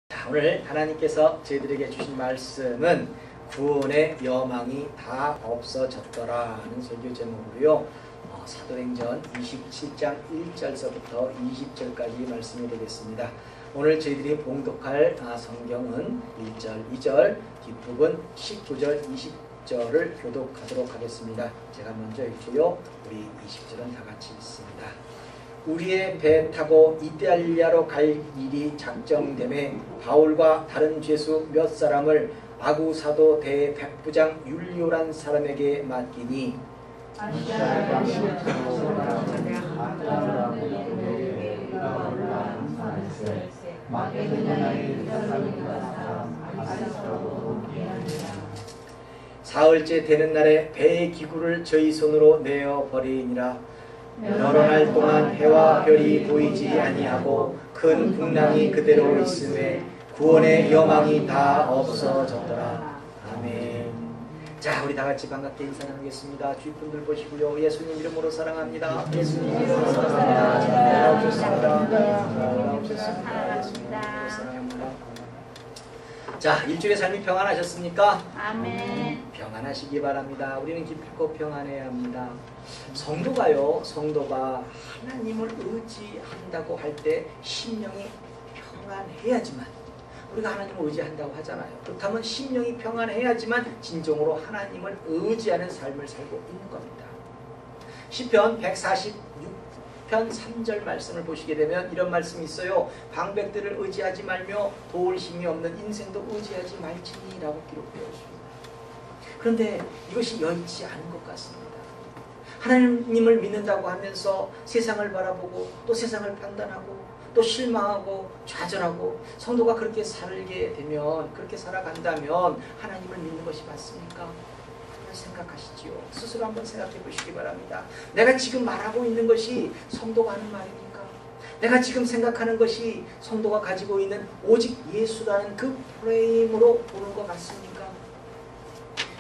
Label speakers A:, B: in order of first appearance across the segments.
A: 자, 오늘 하나님께서 저희들에게 주신 말씀은 구원의 여망이 다 없어졌더라 하는 설교 제목으로요. 사도행전 27장 1절서부터 20절까지 말씀이 되겠습니다. 오늘 저희들이 봉독할 성경은 1절, 2절, 뒷부분 19절, 20절을 교독하도록 하겠습니다. 제가 먼저 읽고요. 우리 20절은 다 같이 읽습니다. 우리의 배 타고 이탈리아로 갈 일이 작정됨에 바울과 다른 죄수 몇 사람을 아구 사도 대백부장 율리오란 사람에게 맡기니 사흘째 되는 날에 배의 기구를 저희 손으로 내어 버리니라. 여러 날 동안 해와 별이 보이지 아니하고 큰 풍랑이 그대로 있음에 구원의 여망이 다 없어졌더라. 아멘. 자, 우리 다 같이 반갑게 인사 나누겠습니다. 주위 분들 보시고요. 예수님 이름으로 사랑합니다. 예수님 이름으로 사랑합니다. 나오셨습니다. 예수님 이름으로 사랑합니다. 자, 일주일의 삶이 평안하셨습니까?
B: 아멘.
A: 평안하시기 바랍니다. 우리는 기쁘고 평안해야 합니다. 성도가 하나님을 의지한다고 할 때 심령이 평안해야지만, 우리가 하나님을 의지한다고 하잖아요. 그렇다면 심령이 평안해야지만 진정으로 하나님을 의지하는 삶을 살고 있는 겁니다. 시편 146편 3절 말씀을 보시게 되면 이런 말씀이 있어요. 방백들을 의지하지 말며 도울 힘이 없는 인생도 의지하지 말지니라고 기록되어 있습니다. 그런데 이것이 여의치 않은 것 같습니다. 하나님을 믿는다고 하면서 세상을 바라보고 또 세상을 판단하고 또 실망하고 좌절하고, 성도가 그렇게 살게 되면, 그렇게 살아간다면 하나님을 믿는 것이 맞습니까? 생각하시지요. 스스로 한번 생각해 보시기 바랍니다. 내가 지금 말하고 있는 것이 성도가 하는 말입니까? 내가 지금 생각하는 것이 성도가 가지고 있는 오직 예수라는 그 프레임으로 보는 것 같습니까?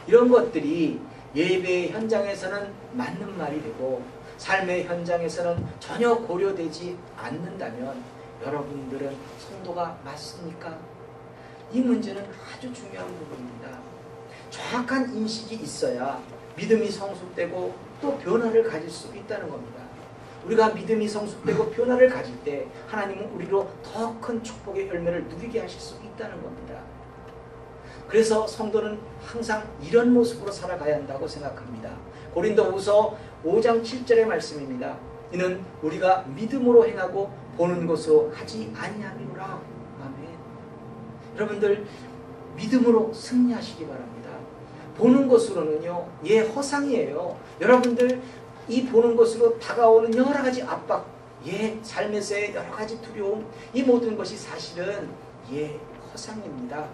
A: 이런 것들이 예배의 현장에서는 맞는 말이 되고 삶의 현장에서는 전혀 고려되지 않는다면 여러분들은 성도가 맞습니까? 이 문제는 아주 중요한 부분입니다. 정확한 인식이 있어야 믿음이 성숙되고 또 변화를 가질 수 있다는 겁니다. 우리가 믿음이 성숙되고 변화를 가질 때 하나님은 우리로 더 큰 축복의 열매를 누리게 하실 수 있다는 겁니다. 그래서 성도는 항상 이런 모습으로 살아가야 한다고 생각합니다. 고린도후서 5장 7절의 말씀입니다. 이는 우리가 믿음으로 행하고 보는 것으로 하지 아니함이로라. 아멘. 여러분들 믿음으로 승리하시기 바랍니다. 보는 것으로는요, 허상이에요. 여러분들 이 보는 것으로 다가오는 여러 가지 압박, 삶에서의 여러 가지 두려움, 이 모든 것이 사실은 허상입니다.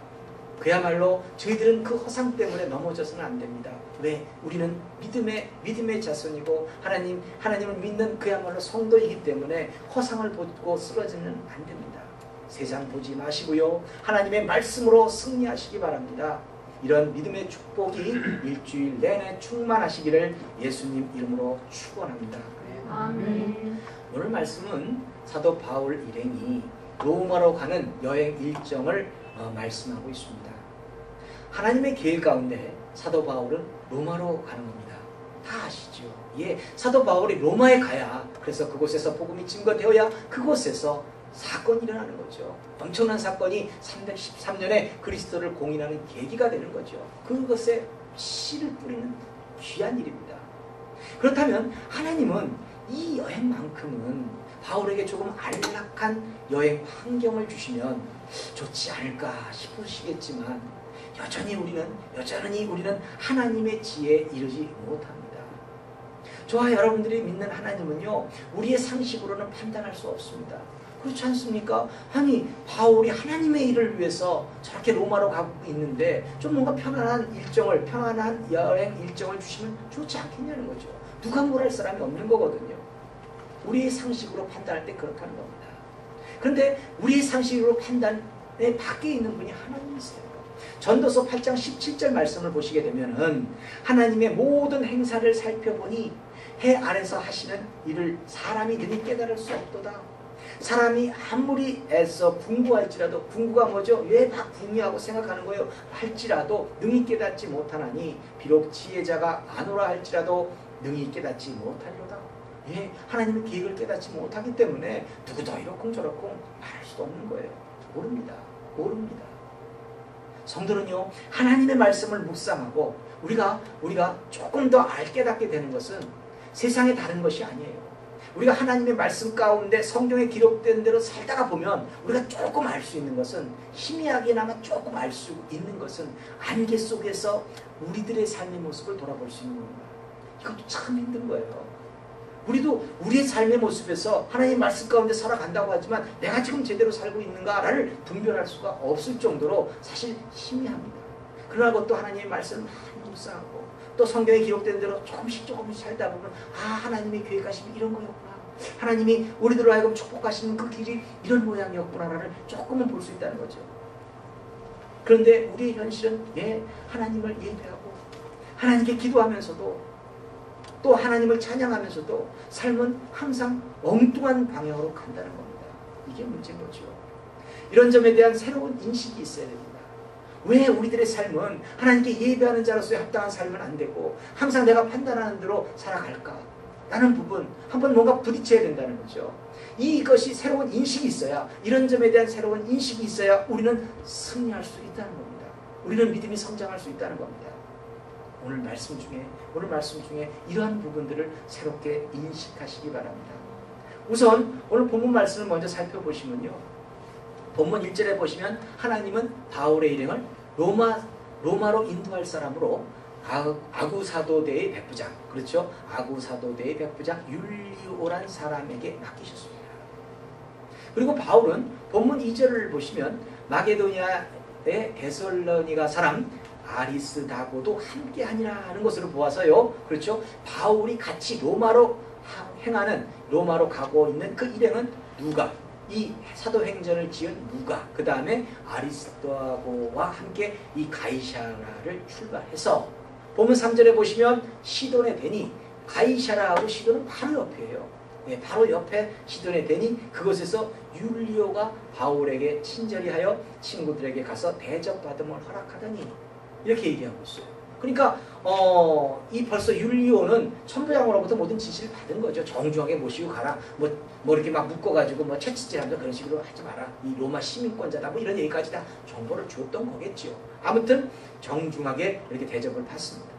A: 그야말로 저희들은 그 허상 때문에 넘어져서는 안 됩니다. 왜? 우리는 믿음의 자손이고 하나님을 믿는 그야말로 성도이기 때문에 허상을 보고 쓰러지면 안 됩니다. 세상 보지 마시고요. 하나님의 말씀으로 승리하시기 바랍니다. 이런 믿음의 축복이 일주일 내내 충만하시기를 예수님 이름으로 축원합니다.
B: 아멘.
A: 오늘 말씀은 사도 바울 일행이 로마로 가는 여행 일정을 말씀하고 있습니다. 하나님의 계획 가운데 사도 바울은 로마로 가는 겁니다. 다 아시죠? 사도 바울이 로마에 가야, 그래서 그곳에서 복음이 증거되어야 그곳에서 사건이 일어나는 거죠. 엄청난 사건이 313년에 그리스도를 공인하는 계기가 되는 거죠. 그것에 씨를 뿌리는 귀한 일입니다. 그렇다면 하나님은 이 여행만큼은 바울에게 조금 안락한 여행 환경을 주시면 좋지 않을까 싶으시겠지만 여전히 우리는 하나님의 지혜에 이르지 못합니다. 저와 여러분들이 믿는 하나님은요, 우리의 상식으로는 판단할 수 없습니다. 그렇지 않습니까? 아니, 바울이 하나님의 일을 위해서 저렇게 로마로 가고 있는데 좀 뭔가 편안한 여행 일정을 주시면 좋지 않겠냐는 거죠. 누가 뭘 할 사람이 없는 거거든요. 우리의 상식으로 판단할 때 그렇다는 겁니다. 그런데 우리의 상식으로 판단에 밖에 있는 분이 하나님이세요. 전도서 8장 17절 말씀을 보시게 되면은 하나님의 모든 행사를 살펴보니 해 아래서 하시는 일을 사람이 능히 깨달을 수 없도다. 사람이 아무리 애써 궁구할지라도, 궁구가 뭐죠? 왜 막 궁리하고 생각하는 거예요? 할지라도 능히 깨닫지 못하나니 비록 지혜자가 아노라 할지라도 능히 깨닫지 못하리로다. 예, 하나님의 계획을 깨닫지 못하기 때문에 누구도 이렇쿵 저렇쿵 말할 수도 없는 거예요. 모릅니다. 모릅니다. 성도는요, 하나님의 말씀을 묵상하고 우리가 조금 더 깨닫게 되는 것은 세상에 다른 것이 아니에요. 우리가 하나님의 말씀 가운데 성경에 기록된 대로 살다가 보면 우리가 조금 알 수 있는 것은, 희미하게나마 조금 알 수 있는 것은 안개 속에서 우리들의 삶의 모습을 돌아볼 수 있는 겁니다. 이것도 참 힘든 거예요. 우리도 우리의 삶의 모습에서 하나님의 말씀 가운데 살아간다고 하지만 내가 지금 제대로 살고 있는가를 분별할 수가 없을 정도로 사실 희미합니다. 그러나 또 하나님의 말씀을 많이 묵상하고 또 성경에 기록된 대로 조금씩 살다 보면, 아, 하나님의 계획하심이 이런 거였구나, 하나님이 우리들로 하여금 축복하시는 그 길이 이런 모양이었구나를 조금은 볼 수 있다는 거죠. 그런데 우리의 현실은 하나님을 예배하고 하나님께 기도하면서도 또 하나님을 찬양하면서도 삶은 항상 엉뚱한 방향으로 간다는 겁니다. 이게 문제인 거죠. 이런 점에 대한 새로운 인식이 있어야 됩니다. 왜 우리들의 삶은 하나님께 예배하는 자로서의 합당한 삶은 안 되고 항상 내가 판단하는 대로 살아갈까? 라는 부분, 한번 뭔가 부딪혀야 된다는 거죠. 이것이 새로운 인식이 있어야, 이런 점에 대한 새로운 인식이 있어야 우리는 승리할 수 있다는 겁니다. 우리는 믿음이 성장할 수 있다는 겁니다. 오늘 말씀 중에 이러한 부분들을 새롭게 인식하시기 바랍니다. 우선 오늘 본문 말씀을 먼저 살펴보시면요, 본문 1절에 보시면 하나님은 바울의 일행을 로마로 인도할 사람으로 아구사도대의 백부장, 그렇죠? 아구사도대의 백부장 율리오란 사람에게 맡기셨습니다. 그리고 바울은 본문 2절을 보시면 마게도니아의 데살로니가 사람 아리스다고도 함께하니라 하는 것으로 보아서요, 그렇죠? 바울이 같이 로마로 가고 있는 그 일행은 누가? 이 사도행전을 지은 누가? 그 다음에 아리스다고와 함께 이 가이사라를 출발해서 본문 3절에 보시면 시돈에 대니, 가이사라하고 시돈은 바로 옆이에요. 바로 옆에 시돈에 대니 그곳에서 율리오가 바울에게 친절히 하여 친구들에게 가서 대접받음을 허락하더니, 이렇게 얘기하고 있어요. 그러니까 이 벌써 율리오는 천부장으로부터 모든 지시를 받은 거죠. 정중하게 모시고 가라. 뭐 이렇게 막 묶어가지고 뭐 채찍질하면서 그런 식으로 하지 마라. 이 로마 시민권자다. 뭐 이런 얘기까지 다 정보를 줬던 거겠죠. 아무튼 정중하게 이렇게 대접을 받습니다.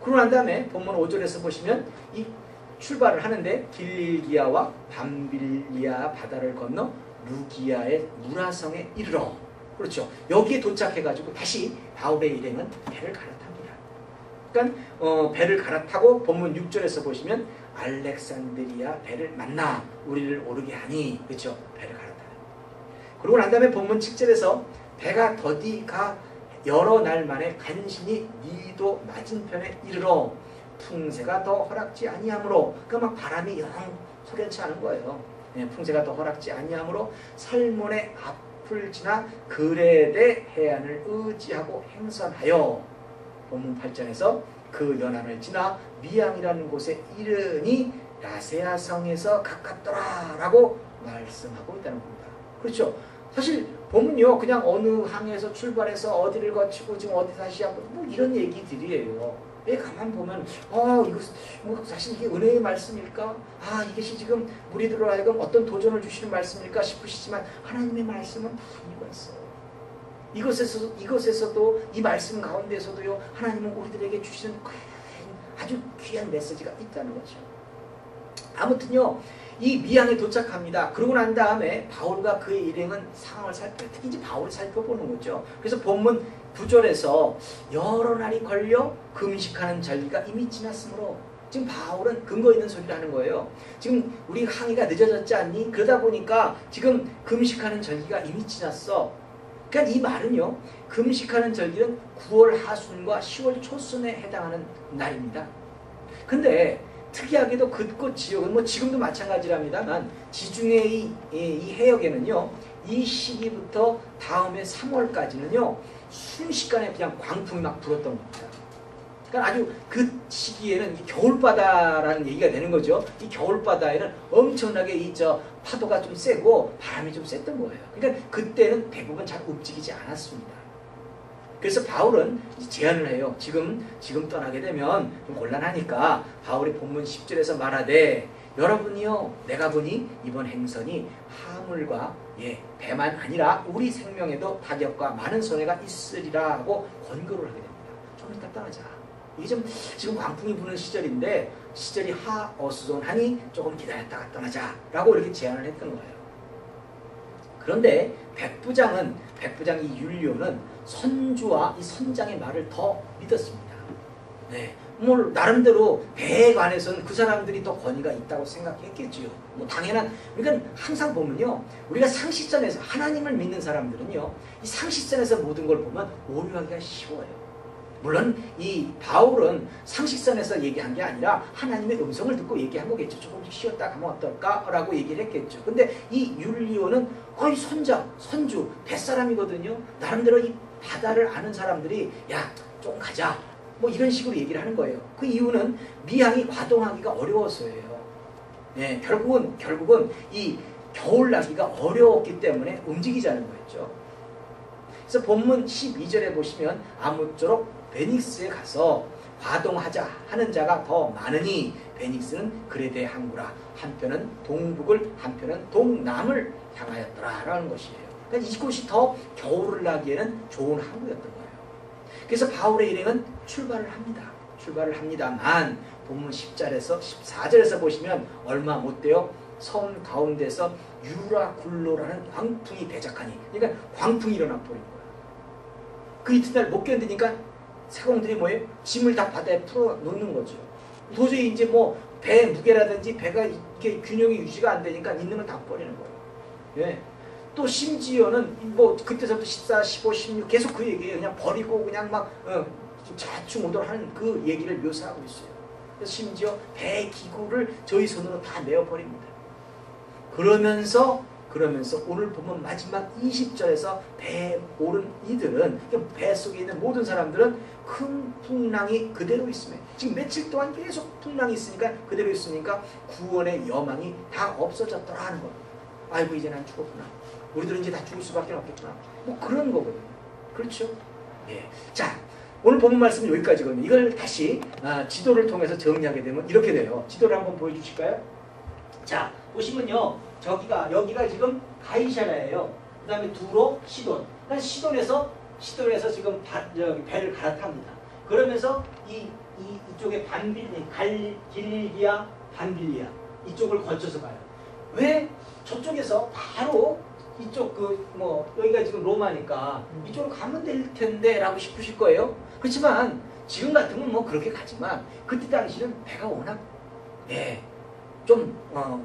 A: 그러고 난 다음에 본문 5절에서 보시면 이 출발을 하는데 길기야와 밤빌리아 바다를 건너 루기아의 무라성에 이르러, 그렇죠. 여기에 도착해가지고 다시 바울의 일행은 배를 갈아탑니다. 그러니까 배를 갈아타고 본문 6절에서 보시면 알렉산드리아 배를 만나 우리를 오르게 하니, 그렇죠. 배를 갈아타요. 그러고 난 다음에 본문 7절에서 배가 더디가 여러 날 만에 간신히 니도 맞은편에 이르러 풍세가 더 허락지 아니하므로, 그러니까 막 바람이 영 소련치 않은 거예요. 풍세가 더 허락지 아니하므로 살몬의 앞을 지나 그레데 해안을 의지하고 행선하여, 본문 8절에서 그 연안을 지나 미양이라는 곳에 이르니 라세아 성에서 가깝더라 라고 말씀하고 있다는 겁니다. 그렇죠. 사실 본문이요, 그냥 어느 항에서 출발해서 어디를 거치고 지금 어디 다시 하고 뭐 이런 얘기들이에요. 왜 가만 보면 이거 뭐 사실 이게 은혜의 말씀일까? 이것이 지금 우리들로 하여금 어떤 도전을 주시는 말씀일까 싶으시지만 하나님의 말씀은 다 이유가 있어요. 이것에서도 이 말씀 가운데서도요, 하나님은 우리들에게 주시는 아주 귀한 메시지가 있다는 거죠. 아무튼요, 이 미양에 도착합니다. 그러고 난 다음에 바울과 그의 일행은 상황을 특히 이제 바울을 살펴보는 거죠. 그래서 본문 9절에서 여러 날이 걸려 금식하는 절기가 이미 지났으므로, 지금 바울은 근거 있는 소리를 하는 거예요. 지금 우리 항해가 늦어졌지 않니? 그러다 보니까 지금 금식하는 절기가 이미 지났어. 그러니까 이 말은요, 금식하는 절기는 9월 하순과 10월 초순에 해당하는 날입니다. 근데 특이하게도 그곳 지역은 뭐 지금도 마찬가지랍니다만 지중해 이 해역에는요, 이 시기부터 다음해 3월까지는요 순식간에 그냥 광풍이 막 불었던 겁니다. 그러니까 아주 그 시기에는 이 겨울바다라는 얘기가 되는 거죠. 이 겨울바다에는 엄청나게 이 파도가 좀 세고 바람이 좀 셌던 거예요. 그러니까 그때는 대부분 잘 움직이지 않았습니다. 그래서 바울은 제안을 해요. 지금 떠나게 되면 좀 곤란하니까 바울이 본문 10절에서 말하되 여러분이요 내가 보니 이번 행선이 하물과 배만 아니라 우리 생명에도 타격과 많은 손해가 있으리라 하고 권고를 하게 됩니다. 좀 이따 떠나자. 이게 좀 지금 광풍이 부는 시절인데 시절이 하어수선하니 조금 기다렸다가 떠나자라고 이렇게 제안을 했던 거예요. 그런데 백부장 이 율리오는 선주와 이 선장의 말을 더 믿었습니다. 네, 뭐 나름대로 배에 관해서는 그 사람들이 더 권위가 있다고 생각했겠지요. 뭐 당연한. 그러니까 항상 보면요, 우리가 상식선에서 하나님을 믿는 사람들은요, 이 상식선에서 모든 걸 보면 오류하기가 쉬워요. 물론 이 바울은 상식선에서 얘기한 게 아니라 하나님의 음성을 듣고 얘기한 거겠죠. 조금씩 쉬었다 가면 어떨까라고 얘기를 했겠죠. 근데 이 율리오는 거의 선주, 뱃사람이거든요. 나름대로 이 바다를 아는 사람들이 야, 좀 가자. 뭐 이런 식으로 얘기를 하는 거예요. 그 이유는 미항이 과동하기가 어려워서예요. 네, 결국은 이 겨울 나기가 어려웠기 때문에 움직이자는 거였죠. 그래서 본문 12절에 보시면 아무쪼록 베닉스에 가서 과동하자 하는 자가 더 많으니 베닉스는 그레데 항구라 한편은 동북을 한편은 동남을 향하였더라라는 것이에요. 그러니까 이곳이 더 겨울을 나기에는 좋은 항구였던 거예요. 그래서 바울의 일행은 출발을 합니다만 본문 10절에서 14절에서 보시면 얼마 못 돼요. 섬 가운데서 유라굴로라는 광풍이 대적하니, 그러니까 광풍이 일어나 버린 거예요. 그 이튿날 못 견디니까 세공들이 뭐예요? 짐을 다 바다에 풀어 놓는 거죠. 도저히 이제 뭐 배 무게라든지 배가 이렇게 균형이 유지가 안 되니까 있는 걸 다 버리는 거예요. 예. 또 심지어는 뭐 그때서부터 14, 15, 16 계속 그 얘기예요. 그냥 버리고 그냥 막 좌충우돌하는 그 얘기를 묘사하고 있어요. 그래서 심지어 배 기구를 저희 손으로 다 내어버립니다. 그러면서 오늘 보면 마지막 20절에서 배에 오른 이들은, 배 속에 있는 모든 사람들은 큰 풍랑이 그대로 있으면, 지금 며칠 동안 계속 풍랑이 있으니까 그대로 있으니까 구원의 여망이 다 없어졌더라 하는 거예요. 아이고 이제 난 죽었구나. 우리들은 이제 다 죽을 수밖에 없겠구나. 뭐 그런 거거든요. 그렇죠? 예. 자, 오늘 본문 말씀은 여기까지거든요. 이걸 다시 지도를 통해서 정리하게 되면 이렇게 돼요. 지도를 한번 보여주실까요? 자, 보시면요. 여기가 지금 가이사라예요. 그 다음에 두로, 시돈. 그러니까 시돈에서 지금 배를 갈아탑니다. 그러면서 이쪽에 길리기아, 반빌리아 이쪽을 거쳐서 가요. 왜 저쪽에서 바로 이쪽 여기가 지금 로마니까 이쪽으로 가면 될 텐데라고 싶으실 거예요. 그렇지만 지금 같으면 뭐 그렇게 가지만 그때 당시는 배가 워낙 좀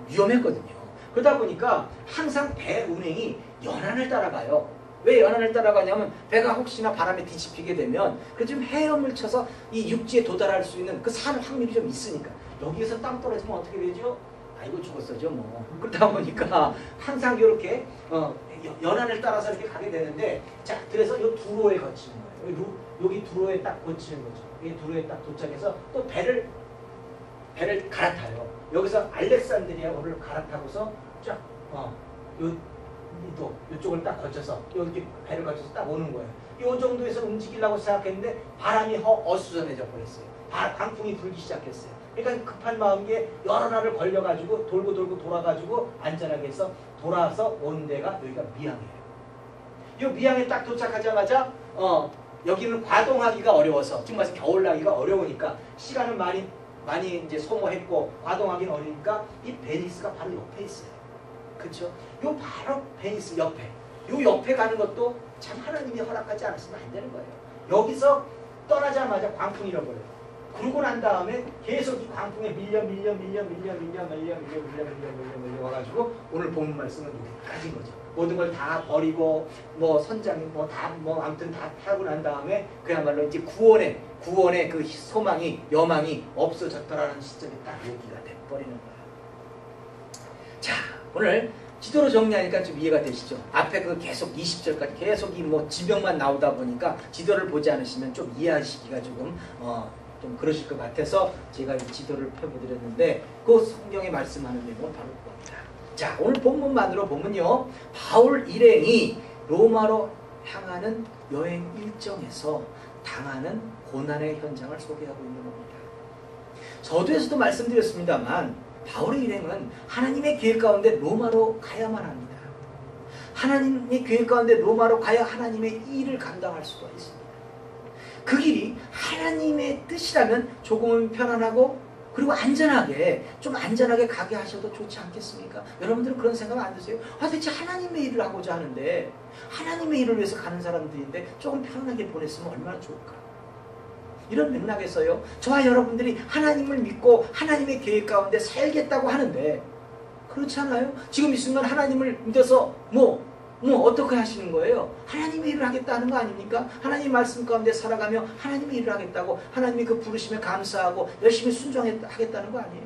A: 위험했거든요. 그러다 보니까 항상 배 운행이 연안을 따라가요. 왜 연안을 따라가냐면 배가 혹시나 바람에 뒤집히게 되면 좀 헤엄을 쳐서 이 육지에 도달할 수 있는 그 살 확률이 좀 있으니까. 여기에서 땅 떨어지면 어떻게 되죠? 아이고 죽었어죠 뭐. 그러다 보니까 항상 이렇게 연안을 따라서 이렇게 가게 되는데, 자, 그래서 이 두로에 거치는 거예요. 여기 두로에 딱 거치는 거죠. 이 두로에 딱 도착해서 또 배를 갈아타요. 여기서 알렉산드리아를 갈아타고서 쫙 이쪽을 딱 거쳐서 여기 배를 거쳐서 딱 오는 거예요. 이 정도에서 움직이려고 생각했는데 바람이 어수선해져 버렸어요. 광풍이 불기 시작했어요. 그러니까 급한 마음에 여러 날을 걸려가지고 돌고 돌아가지고 안전하게 해서 돌아서 온 데가 여기가 미항이에요. 이 미항에 딱 도착하자마자 여기는 과동하기가 어려워서, 지금 와서 겨울 나기가 어려우니까 시간을 많이 이제 소모했고 과동하기는 어려우니까 이 베니스가 바로 옆에 있어요. 그렇죠? 요 바로 베니스 옆에, 요 옆에 가는 것도 참 하나님이 허락하지 않았으면 안 되는 거예요. 여기서 떠나자마자 광풍이 일어버려요. 그러고 난 다음에 계속 이 광풍에 밀려 와가지고 오늘 본문 말씀은 여기까지인 거죠. 모든 걸 다 버리고 선장이 아무튼 다 하고 난 다음에 그야말로 이제 구원의 그 소망이, 여망이 없어졌더라는 시점이 딱 여기가 돼버리는 거예요. 자, 오늘 지도로 정리하니까 좀 이해가 되시죠? 앞에 그 계속 20절까지 계속 지명만 나오다 보니까 지도를 보지 않으시면 좀 이해하시기가 조금 좀 그러실 것 같아서 제가 이 지도를 펴보드렸는데 그 성경에 말씀하는 내용은 바로 그겁니다. 자, 오늘 본문만으로 보면요, 바울 일행이 로마로 향하는 여행 일정에서 당하는 고난의 현장을 소개하고 있는 겁니다. 서두에서도 말씀드렸습니다만 바울의 일행은 하나님의 계획 가운데 로마로 가야만 합니다. 하나님의 계획 가운데 로마로 가야 하나님의 일을 감당할 수가 있습니다. 그 길이 하나님의 뜻이라면 조금은 편안하고 그리고 안전하게, 좀 안전하게 가게 하셔도 좋지 않겠습니까? 여러분들은 그런 생각 안 드세요? 대체 하나님의 일을 하고자 하는데, 하나님의 일을 위해서 가는 사람들인데 조금 편안하게 보냈으면 얼마나 좋을까? 이런 맥락에서요, 저와 여러분들이 하나님을 믿고 하나님의 계획 가운데 살겠다고 하는데, 그렇지 않아요? 지금 이 순간 하나님을 믿어서 어떻게 하시는 거예요? 하나님의 일을 하겠다는 거 아닙니까? 하나님 말씀 가운데 살아가며 하나님의 일을 하겠다고, 하나님이 그 부르심에 감사하고 열심히 순종하겠다는 거 아니에요?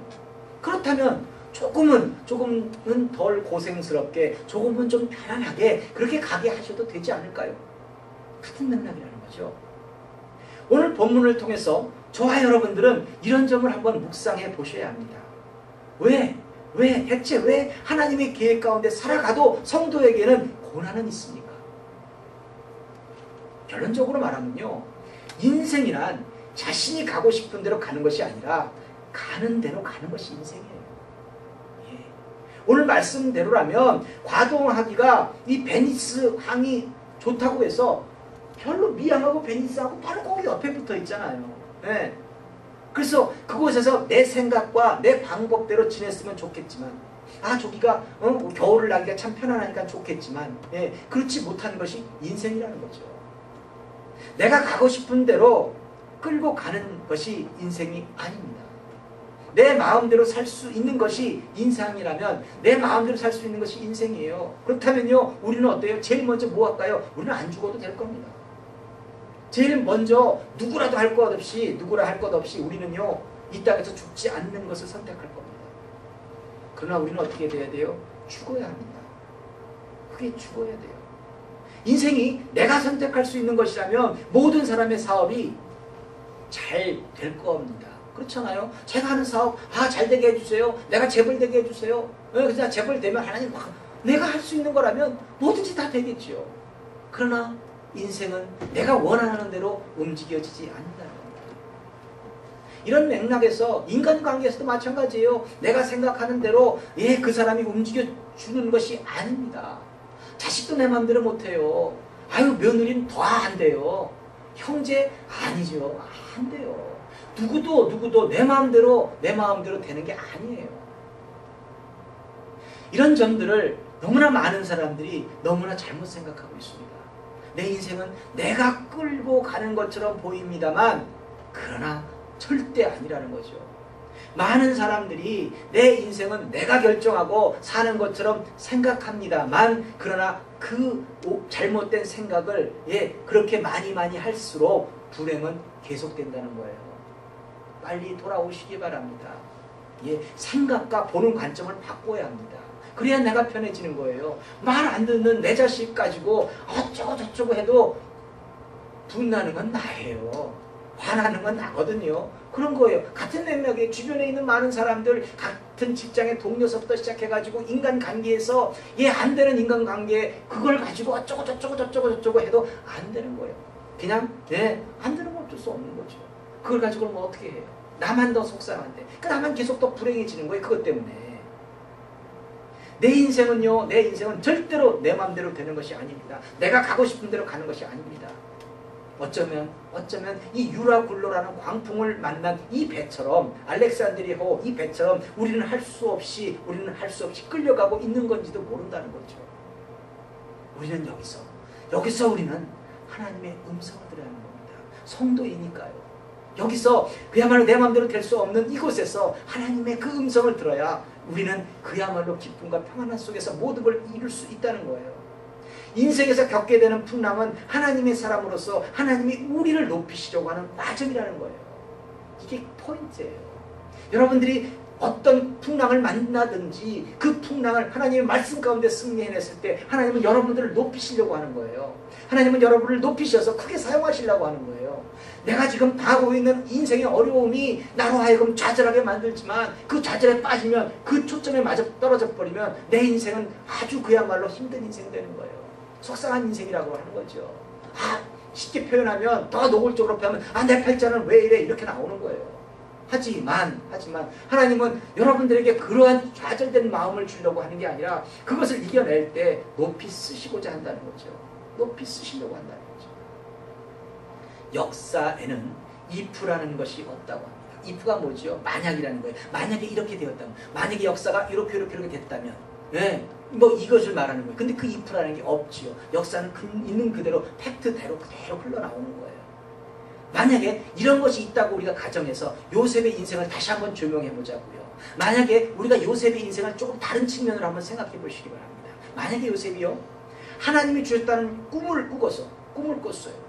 A: 그렇다면 조금은 덜 고생스럽게, 조금은 좀 편안하게 그렇게 가게 하셔도 되지 않을까요? 같은 맥락이라는 거죠. 오늘 본문을 통해서 저와 여러분들은 이런 점을 한번 묵상해 보셔야 합니다. 대체 왜 하나님의 계획 가운데 살아가도 성도에게는 고난은 있습니까? 결론적으로 말하면요, 인생이란 자신이 가고 싶은 대로 가는 것이 아니라 가는 대로 가는 것이 인생이에요. 예. 오늘 말씀대로라면 과동하기가 이 베니스 항이 좋다고 해서 별로 미양하고 베니스하고 바로 거기 옆에 붙어 있잖아요. 예. 그래서 그곳에서 내 생각과 내 방법대로 지냈으면 좋겠지만, 저기가 겨울을 나기가 참 편안하니까 좋겠지만, 그렇지 못하는 것이 인생이라는 거죠. 내가 가고 싶은 대로 끌고 가는 것이 인생이 아닙니다. 내 마음대로 살 수 있는 것이 인생이라면 내 마음대로 살 수 있는 것이 인생이에요. 그렇다면요, 우리는 어때요? 제일 먼저 뭐 할까요? 우리는 안 죽어도 될 겁니다. 제일 먼저 누구라 할 것 없이 우리는요, 이 땅에서 죽지 않는 것을 선택할 겁니다. 그러나 우리는 어떻게 돼야 돼요? 죽어야 합니다. 그게 죽어야 돼요. 인생이 내가 선택할 수 있는 것이라면 모든 사람의 사업이 잘 될 겁니다. 그렇잖아요? 제가 하는 사업, 잘 되게 해주세요. 내가 재벌되게 해주세요. 그래서 재벌되면 하나님 내가 할 수 있는 거라면 뭐든지 다 되겠지요. 그러나 인생은 내가 원하는 대로 움직여지지 않는다는 겁니다. 이런 맥락에서 인간관계에서도 마찬가지예요. 내가 생각하는 대로 그 사람이 움직여주는 것이 아닙니다. 자식도 내 마음대로 못해요. 며느리는 더 안 돼요. 형제 아니죠. 안 돼요. 누구도 내 마음대로 되는 게 아니에요. 이런 점들을 너무나 많은 사람들이 너무나 잘못 생각하고 있습니다. 내 인생은 내가 끌고 가는 것처럼 보입니다만 그러나 절대 아니라는 거죠. 많은 사람들이 내 인생은 내가 결정하고 사는 것처럼 생각합니다만 그러나 그 잘못된 생각을 그렇게 많이 할수록 불행은 계속된다는 거예요. 빨리 돌아오시기 바랍니다. 생각과 보는 관점을 바꿔야 합니다. 그래야 내가 편해지는 거예요. 말 안 듣는 내 자식 가지고 어쩌고 저쩌고 해도 분나는 건 나예요. 화나는 건 나거든요. 그런 거예요. 같은 맥락에 주변에 있는 많은 사람들, 같은 직장의 동료서부터 시작해가지고 인간관계에서 안 되는 인간관계 그걸 가지고 어쩌고 저쩌고 해도 안 되는 거예요. 그냥 안 되는 건 어쩔 수 없는 거죠. 그걸 가지고 뭐 어떻게 해요? 나만 더 속상한데 나만 계속 더 불행해지는 거예요. 그것 때문에. 내 인생은 절대로 내 마음대로 되는 것이 아닙니다. 내가 가고 싶은 대로 가는 것이 아닙니다. 어쩌면 이 유라굴로라는 광풍을 만난 이 배처럼, 알렉산드리아 이 배처럼 우리는 할 수 없이 끌려가고 있는 건지도 모른다는 거죠. 우리는 여기서 우리는 하나님의 음성을 들어야 하는 겁니다. 성도이니까요. 여기서 그야말로 내 마음대로 될 수 없는 이곳에서 하나님의 그 음성을 들어야 우리는 그야말로 기쁨과 평안함 속에서 모든 걸 이룰 수 있다는 거예요. 인생에서 겪게 되는 풍랑은 하나님의 사람으로서 하나님이 우리를 높이시려고 하는 과정이라는 거예요. 이게 포인트예요. 여러분들이 어떤 풍랑을 만나든지 그 풍랑을 하나님의 말씀 가운데 승리해냈을 때 하나님은 여러분들을 높이시려고 하는 거예요. 하나님은 여러분을 높이셔서 크게 사용하시려고 하는 거예요. 내가 지금 당하고 있는 인생의 어려움이 나로 하여금 좌절하게 만들지만 그 좌절에 빠지면 그 초점에 맞아 떨어져 버리면 내 인생은 아주 그야말로 힘든 인생이 되는 거예요. 속상한 인생이라고 하는 거죠. 쉽게 표현하면 더 노골적으로 표현하면 내 팔자는 왜 이래 이렇게 나오는 거예요. 하지만 하나님은 여러분들에게 그러한 좌절된 마음을 주려고 하는 게 아니라 그것을 이겨낼 때 높이 쓰시고자 한다는 거죠. 높이 쓰시려고 한다는 거죠. 역사에는 if라는 것이 없다고 합니다. if가 뭐죠? 만약이라는 거예요. 만약에 이렇게 되었다면, 만약에 역사가 이렇게 됐다면, 뭐 이것을 말하는 거예요. 근데 그 if라는 게 없지요. 역사는 있는 그대로 팩트대로 그대로 흘러나오는 거예요. 만약에 이런 것이 있다고 우리가 가정해서 요셉의 인생을 다시 한번 조명해 보자고요. 만약에 우리가 요셉의 인생을 조금 다른 측면으로 한번 생각해 보시기 바랍니다. 만약에 요셉이요, 하나님이 주셨다는 꿈을 꿨어요.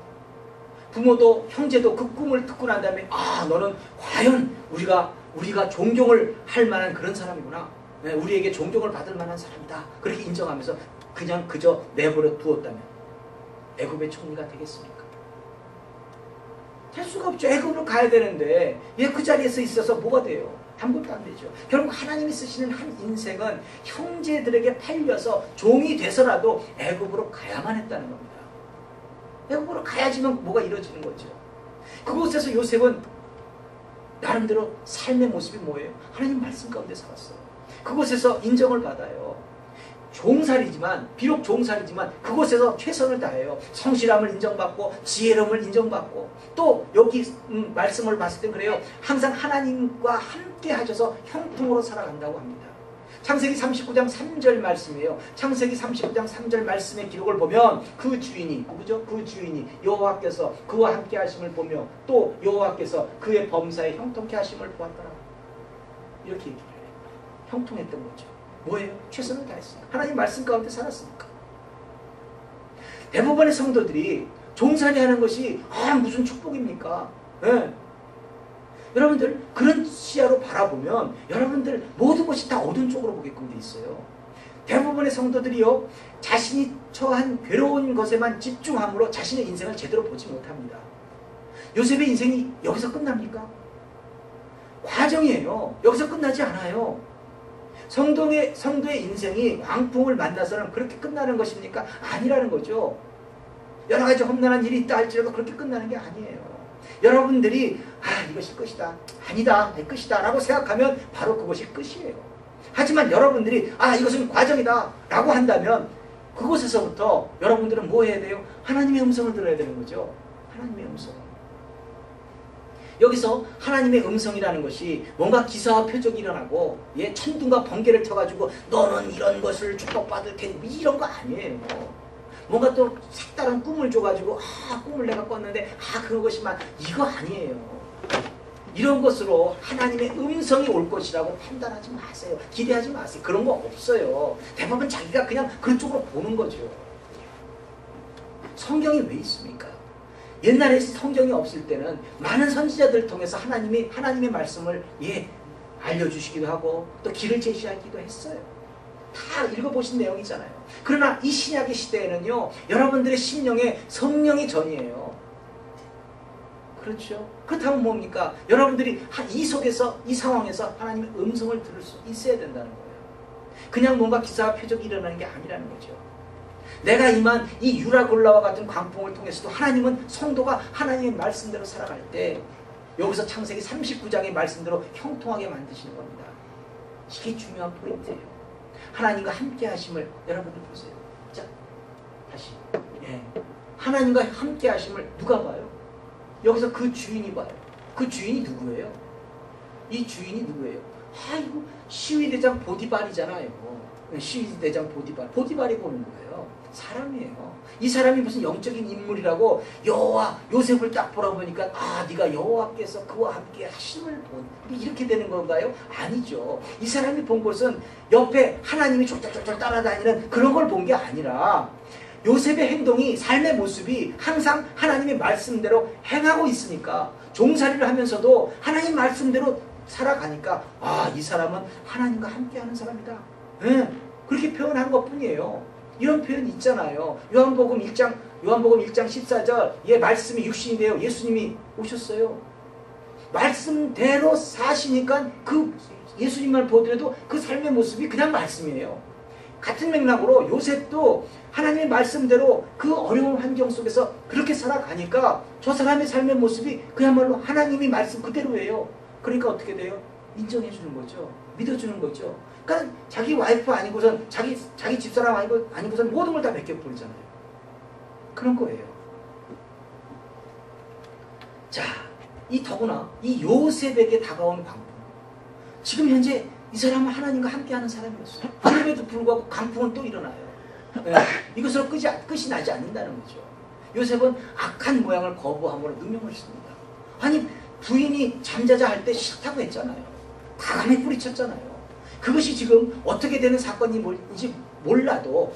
A: 부모도 형제도 그 꿈을 듣고 난 다음에 너는 과연 우리가 존경을 할 만한 그런 사람이구나. 우리에게 존경을 받을 만한 사람이다. 그렇게 인정하면서 그저 내버려 두었다면 애굽의 총리가 되겠습니까? 될 수가 없죠. 애굽으로 가야 되는데 그 자리에서 있어서 뭐가 돼요? 아무것도 안 되죠. 결국 하나님이 쓰시는 한 인생은 형제들에게 팔려서 종이 돼서라도 애굽으로 가야만 했다는 겁니다. 애굽으로 가야지만 뭐가 이루어지는 거죠. 그곳에서 요셉은 나름대로 삶의 모습이 뭐예요? 하나님 말씀 가운데 살았어요. 그곳에서 인정을 받아요. 비록 종살이지만 그곳에서 최선을 다해요. 성실함을 인정받고 지혜로움을 인정받고 또 여기 말씀을 봤을 때 그래요. 항상 하나님과 함께 하셔서 형통으로 살아간다고 합니다. 창세기 39장 3절 말씀이에요. 창세기 39장 3절 말씀의 기록을 보면 그 주인이 누구죠? 그 주인이 여호와께서 그와 함께 하심을 보며 또 여호와께서 그의 범사에 형통케 하심을 보았더라. 이렇게 얘기를 해요. 형통했던 거죠. 뭐예요? 최선을 다했으니까. 하나님 말씀 가운데 살았으니까. 대부분의 성도들이 종살이 하는 것이 무슨 축복입니까? 여러분들 그런 시야로 바라보면 여러분들 모든 것이 다 어두운 쪽으로 보게끔 돼 있어요. 대부분의 성도들이요, 자신이 처한 괴로운 것에만 집중함으로 자신의 인생을 제대로 보지 못합니다. 요셉의 인생이 여기서 끝납니까? 과정이에요. 여기서 끝나지 않아요. 성도의 인생이 광풍을 만나서는 그렇게 끝나는 것입니까? 아니라는 거죠. 여러 가지 험난한 일이 있다 할지라도 그렇게 끝나는 게 아니에요. 여러분들이 이것이 끝이다, 아니다, 내 끝이다 라고 생각하면 바로 그것이 끝이에요. 하지만 여러분들이 이것은 과정이다 라고 한다면 그곳에서부터 여러분들은 뭐 해야 돼요? 하나님의 음성을 들어야 되는 거죠. 하나님의 음성. 여기서 하나님의 음성이라는 것이 뭔가 기사와 표적이 일어나고 천둥과 번개를 쳐가지고 너는 이런 것을 축복받을 테니 이런 거 아니에요. 뭔가 또 색다른 꿈을 줘가지고 꿈을 내가 꿨는데 그것이만 이거 아니에요. 이런 것으로 하나님의 음성이 올 것이라고 판단하지 마세요. 기대하지 마세요. 그런 거 없어요. 대부분 자기가 그냥 그런 쪽으로 보는 거죠. 성경이 왜 있습니까? 옛날에 성경이 없을 때는 많은 선지자들을 통해서 하나님의 말씀을 알려주시기도 하고 또 길을 제시하기도 했어요. 다 읽어보신 내용이잖아요. 그러나 이 신약의 시대에는요, 여러분들의 심령에 성령이 전이에요. 그렇죠? 그렇다면 뭡니까? 여러분들이 이 속에서, 이 상황에서 하나님의 음성을 들을 수 있어야 된다는 거예요. 그냥 뭔가 기사와 표적이 일어나는 게 아니라는 거죠. 내가 임한 이 유라굴라와 같은 광풍을 통해서도 하나님은 성도가 하나님의 말씀대로 살아갈 때 여기서 창세기 39장의 말씀대로 형통하게 만드시는 겁니다. 이게 중요한 포인트예요. 하나님과 함께 하심을 여러분들 보세요. 자, 다시. 하나님과 함께 하심을 누가 봐요? 여기서 그 주인이 봐요. 그 주인이 누구예요? 이 주인이 누구예요? 이거 시위대장 보디발이잖아요. 시위대장 보디발이 보는 거예요. 사람이에요. 이 사람이 무슨 영적인 인물이라고 요셉을 딱 보라보니까 네가 여호와께서 그와 함께 하심을 본 이렇게 되는 건가요? 아니죠. 이 사람이 본 것은 옆에 하나님이 쫄쫄쫄 따라다니는 그런 걸 본 게 아니라 요셉의 행동이, 삶의 모습이 항상 하나님의 말씀대로 행하고 있으니까 종살이를 하면서도 하나님 말씀대로 살아가니까 아, 이 사람은 하나님과 함께하는 사람이다. 예, 그렇게 표현한 것뿐이에요. 이런 표현이 있잖아요. 요한복음 1장 14절 예, 말씀이 육신이 되어 예수님이 오셨어요. 말씀대로 사시니까 그 예수님만 보더라도 그 삶의 모습이 그냥 말씀이에요. 같은 맥락으로 요셉도 하나님의 말씀대로 그 어려운 환경 속에서 그렇게 살아가니까 저 사람의 삶의 모습이 그야말로 하나님이 말씀 그대로예요. 그러니까 어떻게 돼요? 인정해 주는 거죠. 믿어주는 거죠. 그러니까 자기 와이프 아니고선 자기 집사람 아니고선 모든 걸 다 맡겨버리잖아요. 그런 거예요. 자, 이 더구나 이 요셉에게 다가온 광풍. 지금 현재 이 사람은 하나님과 함께하는 사람이었어요. 그럼에도 불구하고 강풍은 또 일어나요. 네, 이것으로 끝이 나지 않는다는 거죠. 요셉은 악한 모양을 거부함으로 누명을 씁니다. 아니, 부인이 잠자자 할 때 싫다고 했잖아요. 과감히 뿌리쳤잖아요. 그것이 지금 어떻게 되는 사건인지 몰라도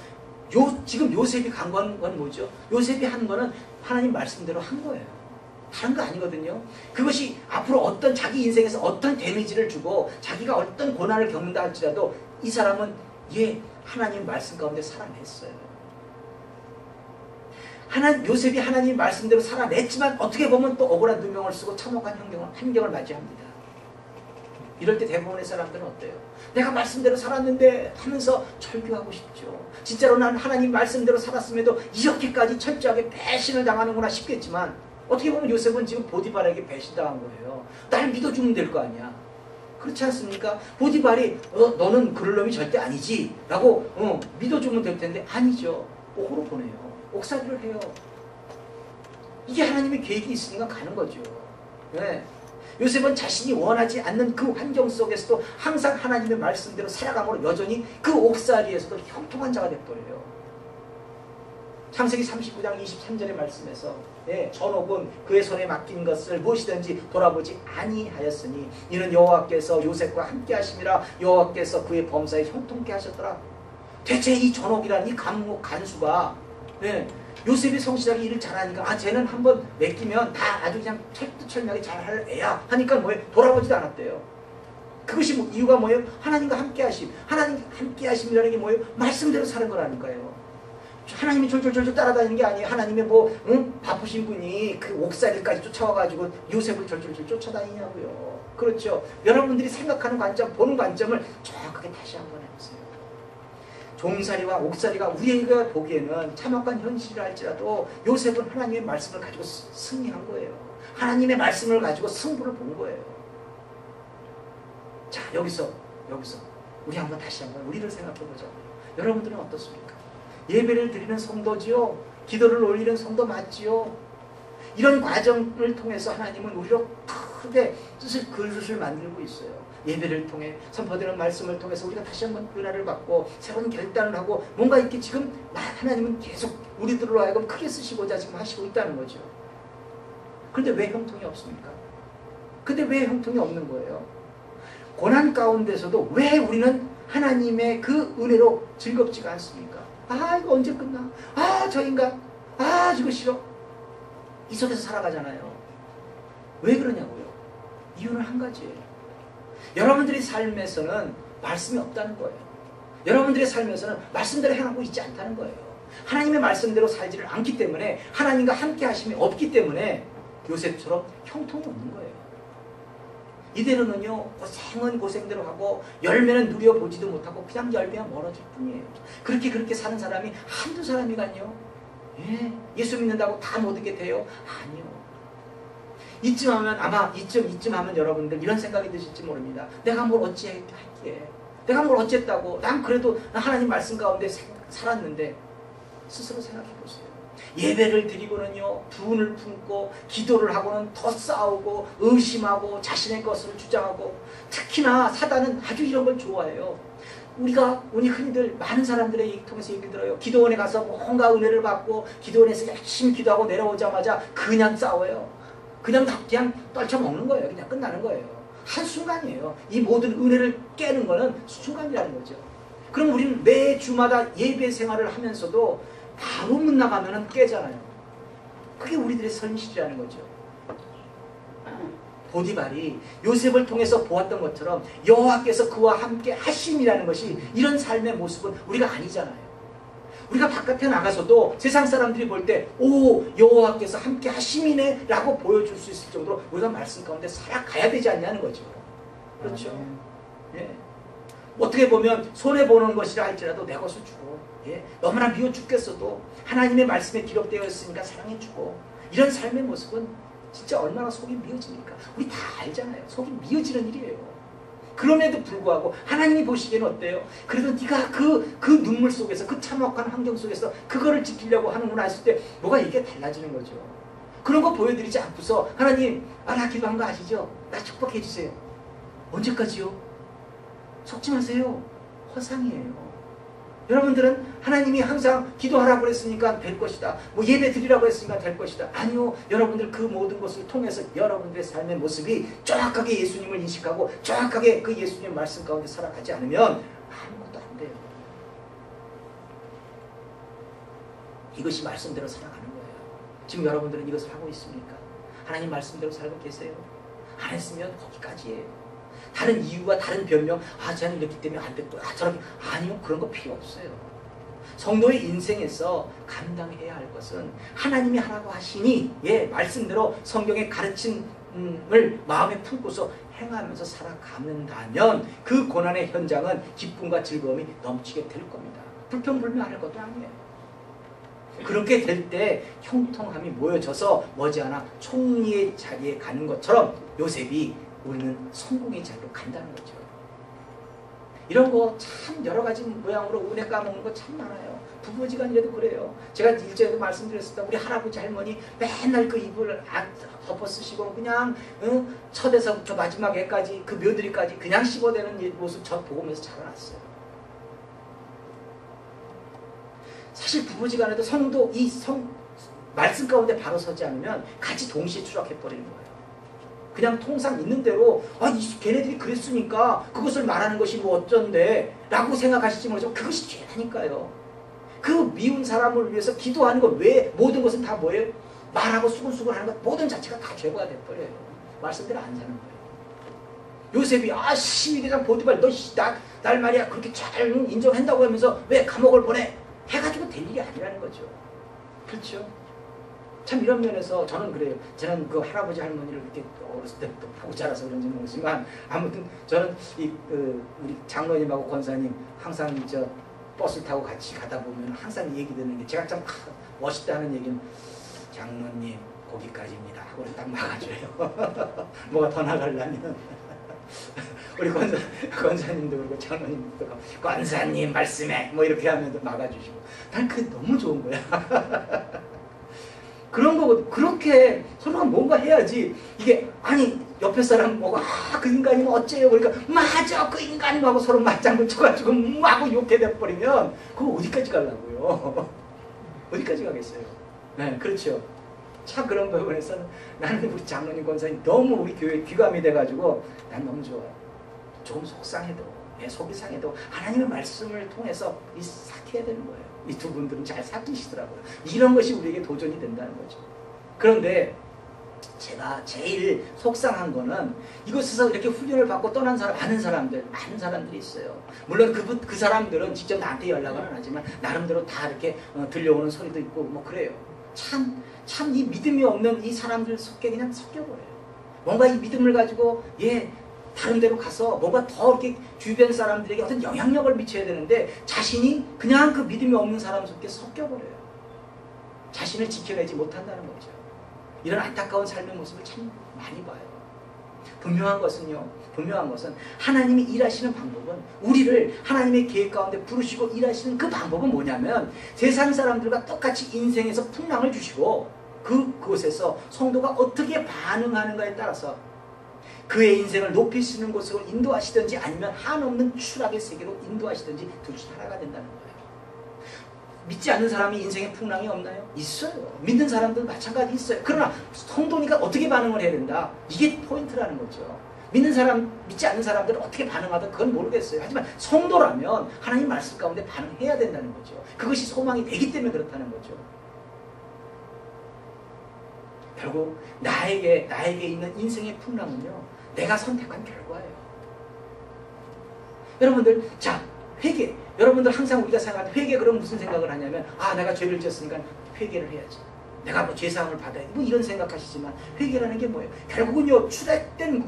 A: 지금 요셉이 간 건 뭐죠? 요셉이 한 거는 하나님 말씀대로 한 거예요. 다른 거 아니거든요. 그것이 앞으로 자기 인생에서 어떤 데미지를 주고 자기가 어떤 고난을 겪는다 할지라도 이 사람은 하나님 말씀 가운데 살아냈어요. 요셉이 하나님 말씀대로 살아냈지만 어떻게 보면 또 억울한 누명을 쓰고 참혹한 환경을 맞이합니다. 이럴 때 대부분의 사람들은 어때요? 내가 말씀대로 살았는데 하면서 절규하고 싶죠. 진짜로 난 하나님 말씀대로 살았음에도 이렇게까지 철저하게 배신을 당하는구나 싶겠지만 어떻게 보면 요셉은 지금 보디발에게 배신당한 거예요. 날 믿어주면 될 거 아니야. 그렇지 않습니까? 보디발이 너는 그럴 놈이 절대 아니지 라고 믿어주면 될 텐데 아니죠. 옥으로 보내요. 옥살이를 해요. 이게 하나님의 계획이 있으니까 가는 거죠. 네. 요셉은 자신이 원하지 않는 그 환경 속에서도 항상 하나님의 말씀대로 살아감으로 여전히 그 옥살이에서도 형통한 자가 됐더래요. 창세기 39장 23절의 말씀에서 전옥은 그의 손에 맡긴 것을 무엇이든지 돌아보지 아니하였으니 이는 여호와께서 요셉과 함께 하심이라 여호와께서 그의 범사에 형통케 하셨더라. 대체 이 전옥이라는 이 간수가 요셉이 성실하게 일을 잘하니까 쟤는 한번 맡기면 다 아주 그냥 철두철미하게 잘할 애야 하니까 뭐예요? 돌아보지도 않았대요. 그것이 이유가 뭐예요? 하나님과 함께 하심. 하나님 함께 하심이라는 게 뭐예요? 말씀대로 사는 거라니까요. 하나님이 졸졸졸 따라다니는 게 아니에요. 하나님의 바쁘신 분이 그 옥살이까지 쫓아와가지고 요셉을 졸졸졸 쫓아다니냐고요. 그렇죠. 여러분들이 생각하는 관점, 보는 관점을 정확하게 다시 한번 해보세요. 종살이와 옥살이가 우리가 보기에는 참혹한 현실이라 할지라도 요셉은 하나님의 말씀을 가지고 승리한 거예요. 하나님의 말씀을 가지고 승부를 본 거예요. 자, 여기서 우리 다시 한번 우리를 생각해보자. 여러분들은 어떻습니까? 예배를 드리는 성도지요. 기도를 올리는 성도 맞지요. 이런 과정을 통해서 하나님은 우리로 크게 그릇을 만들고 있어요. 예배를 통해 선포되는 말씀을 통해서 우리가 다시 한번 은혜를 받고 새로운 결단을 하고 뭔가 이렇게 지금 하나님은 계속 우리들로 하여금 크게 쓰시고자 지금 하시고 있다는 거죠. 그런데 왜 형통이 없습니까? 근데 왜 형통이 없는 거예요? 고난 가운데서도 왜 우리는 하나님의 그 은혜로 즐겁지가 않습니까? 이거 언제 끝나? 저 인간 이거 싫어. 이 속에서 살아가잖아요. 왜 그러냐고요? 이유는 한 가지예요. 여러분들의 삶에서는 말씀이 없다는 거예요. 여러분들의 삶에서는 말씀대로 행하고 있지 않다는 거예요. 하나님의 말씀대로 살지를 않기 때문에 하나님과 함께 하심이 없기 때문에 요셉처럼 형통이 없는 거예요. 이대로는요, 고생은 고생대로 하고 열매는 누려보지도 못하고 그냥 열매가 멀어질 뿐이에요. 그렇게 사는 사람이 한두 사람이간요. 예수 믿는다고 다 못 얻게 돼요? 아니요. 이쯤 하면 여러분들 이런 생각이 드실지 모릅니다. 내가 뭘 어찌했기에, 내가 뭘 어쨌다고, 난 그래도 하나님 말씀 가운데 살았는데 스스로 생각해 보세요. 예배를 드리고는요, 분을 품고 기도를 하고는 더 싸우고 의심하고 자신의 것을 주장하고, 특히나 사단은 아주 이런 걸 좋아해요. 우리 흔히들 많은 사람들의 얘기 통해서 얘기 들어요. 기도원에 가서 뭔가 은혜를 받고 기도원에서 열심히 기도하고 내려오자마자 그냥 싸워요. 그냥 떨쳐먹는 거예요. 그냥 끝나는 거예요. 한순간이에요. 이 모든 은혜를 깨는 거는 순간이라는 거죠. 그럼 우리는 매 주마다 예배 생활을 하면서도 바로 문 나가면 깨잖아요. 그게 우리들의 현실이라는 거죠. 보디발이 요셉을 통해서 보았던 것처럼 여호와께서 그와 함께 하심이라는 것이 이런 삶의 모습은 우리가 아니잖아요. 우리가 바깥에 나가서도 세상 사람들이 볼 때 오 여호와께서 함께 하심이네 라고 보여줄 수 있을 정도로 우리가 말씀 가운데 살아가야 되지 않냐는 거죠. 그렇죠. 예. 어떻게 보면 손해보는 것이라 할지라도 내 것을 주고 예. 너무나 미워 죽겠어도 하나님의 말씀에 기록되어 있으니까 사랑해주고 이런 삶의 모습은 진짜 얼마나 속이 미어집니까? 우리 다 알잖아요. 속이 미어지는 일이에요. 그럼에도 불구하고 하나님이 보시기에는 어때요? 그래도 네가 그 눈물 속에서 그 참혹한 환경 속에서 그거를 지키려고 하는구나 했을 때 뭐가 이게 달라지는 거죠. 그런 거 보여드리지 않고서 하나님 나 기도한 거 아시죠? 나 축복해 주세요. 언제까지요? 속지 마세요. 허상이에요. 여러분들은 하나님이 항상 기도하라고 했으니까 될 것이다. 뭐 예배 드리라고 했으니까 될 것이다. 아니요. 여러분들 그 모든 것을 통해서 여러분들의 삶의 모습이 정확하게 예수님을 인식하고 정확하게 그 예수님 말씀 가운데 살아가지 않으면 아무것도 안 돼요. 이것이 말씀대로 살아가는 거예요. 지금 여러분들은 이것을 하고 있습니까? 하나님 말씀대로 살고 계세요? 안 했으면 거기까지예요. 다른 이유와 다른 변명, 쟤는 이렇기 때문에 안 됐고, 저렇게. 아니요, 그런 거 필요 없어요. 성도의 인생에서 감당해야 할 것은 하나님이 하라고 하시니, 예, 말씀대로 성경의 가르침을 마음에 품고서 행하면서 살아가는다면 그 고난의 현장은 기쁨과 즐거움이 넘치게 될 겁니다. 불평불명할 것도 아니에요. 그렇게 될 때 형통함이 모여져서 머지않아 총리의 자리에 가는 것처럼 요셉이 우리는 성공의 자리로 간다는 거죠. 이런 거 참 여러 가지 모양으로 은혜 까먹는 거 참 많아요. 부부지간이라도 그래요. 제가 일전에도 말씀드렸습니다. 우리 할아버지 할머니 맨날 그 이불을 덮어 쓰시고 그냥 첫에서부터 마지막 애까지 그 며느리까지 그냥 씹어대는 모습 저 보면서 자라났어요. 사실 부부지간에도 성도 말씀 가운데 바로 서지 않으면 같이 동시에 추락해버리는 거예요. 그냥 통상 있는 대로 걔네들이 그랬으니까 그것을 말하는 것이 뭐 어쩐데 라고 생각하실지 모르지만 그것이 죄라니까요. 그 미운 사람을 위해서 기도하는 것 왜 모든 것은 다 뭐예요? 말하고 수근수근 하는 것 모든 자체가 다 죄가 돼버려요. 말씀대로 안 사는 거예요. 요셉이 시위대장 보디발 날 말이야 그렇게 잘 인정한다고 하면서 왜 감옥을 보내? 해가지고 될 일이 아니라는 거죠. 그렇죠? 참 이런 면에서 저는 그래요. 저는 그 할아버지 할머니를 이렇게 어렸을 때부터 보고 자라서 그런지 모르지만 아무튼 저는 우리 장로님하고 권사님 항상 버스 타고 같이 가다 보면 항상 얘기 듣는 게 제가 참 멋있다 하는 얘기는 장로님 거기까지입니다 하고 딱 막아줘요. 뭐가 더 나가려면 우리 권사님도 그렇고 장로님도 그렇고 권사님 말씀에 뭐 이렇게 하면 막아주시고 난 그게 너무 좋은 거야. 그런 거거든. 그렇게 서로가 뭔가 해야지 이게 옆에 사람 보고 그 인간이면 어째요? 그러니까 맞아 그 인간이 하고 서로 맞장구 쳐가지고 하고 욕해 돼버리면 그거 어디까지 가려고요? 어디까지 가겠어요? 네, 그렇죠. 참 그런 부분에서는 나는 우리 장로님 권사님 너무 우리 교회에 귀감이 돼가지고 난 너무 좋아요. 조금 속상해도 속이 상해도 하나님의 말씀을 통해서 삭혀야 되는 거예요. 이 두 분들은 잘 삭히시더라고요. 이런 것이 우리에게 도전이 된다는 거죠. 그런데 제가 제일 속상한 거는 이곳에서 이렇게 훈련을 받고 떠난 많은 사람들이 있어요. 물론 그 사람들은 직접 나한테 연락은 안 하지만 나름대로 다 이렇게 들려오는 소리도 있고 뭐 그래요. 참 이 믿음이 없는 이 사람들 속에 그냥 섞여버려요. 뭔가 이 믿음을 가지고 다른 데로 가서 뭔가 더 이렇게 주변 사람들에게 어떤 영향력을 미쳐야 되는데 자신이 그냥 그 믿음이 없는 사람 속에 섞여버려요. 자신을 지켜내지 못한다는 거죠. 이런 안타까운 삶의 모습을 참 많이 봐요. 분명한 것은 하나님이 일하시는 방법은 우리를 하나님의 계획 가운데 부르시고 일하시는 그 방법은 뭐냐면 세상 사람들과 똑같이 인생에서 풍랑을 주시고 그곳에서 성도가 어떻게 반응하는가에 따라서 그의 인생을 높일 수 있는 곳으로 인도하시든지 아니면 한없는 추락의 세계로 인도하시든지 둘 중 하나가 된다는 거예요. 믿지 않는 사람이 인생에 풍랑이 없나요? 있어요. 믿는 사람도 마찬가지 있어요. 그러나 성도니까 어떻게 반응을 해야 된다. 이게 포인트라는 거죠. 믿지 않는 사람들은 어떻게 반응하든 그건 모르겠어요. 하지만 성도라면 하나님 말씀 가운데 반응해야 된다는 거죠. 그것이 소망이 되기 때문에 그렇다는 거죠. 결국 나에게 있는 인생의 풍랑은요, 내가 선택한 결과예요. 여러분들, 자, 회개. 여러분들 항상 우리가 생각할 때 회개 그럼 무슨 생각을 하냐면, 아, 내가 죄를 지었으니까 회개를 해야지. 내가 뭐 죄사함을 받아야 돼. 뭐 이런 생각하시지만, 회개라는 게 뭐예요? 결국은요, 추락된